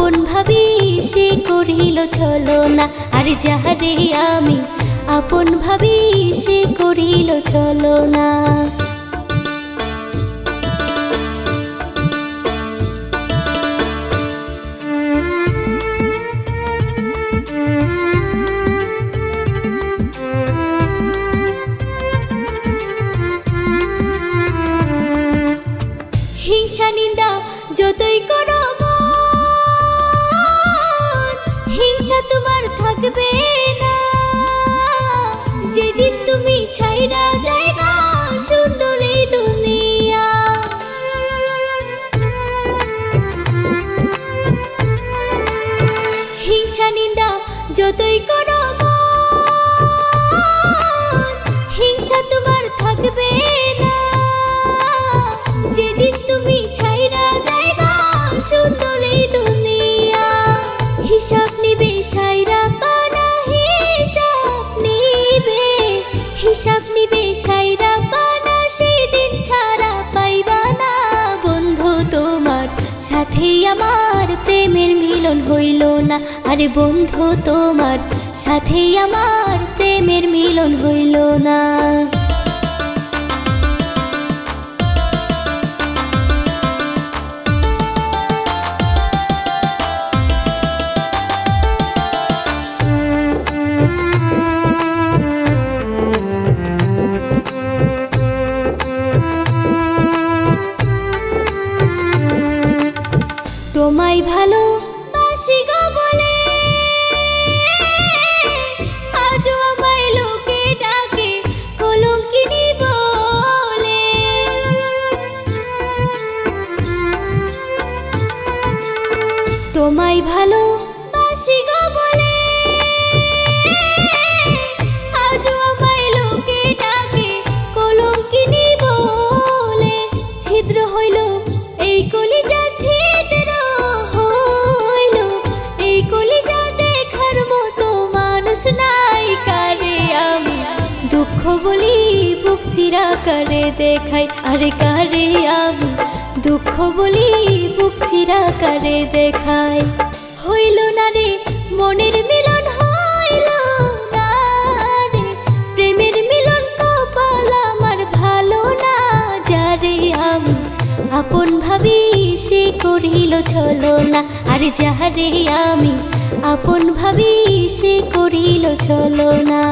আপন ভাবি সে করিল ছলনা। আরে যাহারে আমি আপন ভাবি সে করিল ছলনা। হিংসা নিন্দা যতই করো মন, হিংসা তোমার থাকবে না। যেদিন তুমি ছাইরা যাইবা সুন্দর এই দুনিয়া। হিংসা নিন্দা যতই করো মন, হিংসা তোমার থাকবে না। যেদিন তুমি ছাইরা যাইবা সুন্দর এই দুনিয়া। হিসাব নিবে সাইরা পানা, হিসাব নিবে, হিসাব নিবে সাইরা পানা। সেই দিন ছাড়া পাইবা না বন্ধু তোমার সাথে আমার প্রেমের মিলন হইল না। আরে বন্ধু তোমার সাথে আমার প্রেমের মিলন হইল না। তোমায় ভালোবাসি গো বলে আজও আমায় লোকে ডাকে কলঙ্কিনী বলে। তোমায় ভালোবাসি গো বলে আজও আমায় লোকে ডাকে কলঙ্কিনী বলে। ছিদ্র হইল এই কলিজা, ছিদ্র হইল এই কলিজা, দেখার মতো মানুষ নাই কারে আমি দুঃখ বলি বুক চিরা করে দেখাই। আরে কারে আমি দুঃখ বলি বুক চিরা করে দেখাই। হইল না রে মনের মিলন, হইল না রে প্রেমের মিলন, কপাল আমার ভালো না। যারে আমি আপন ভাবি সে করিল ছলনা। আরে যাহারে আমি আপন ভাবি সে করিল ছলনা।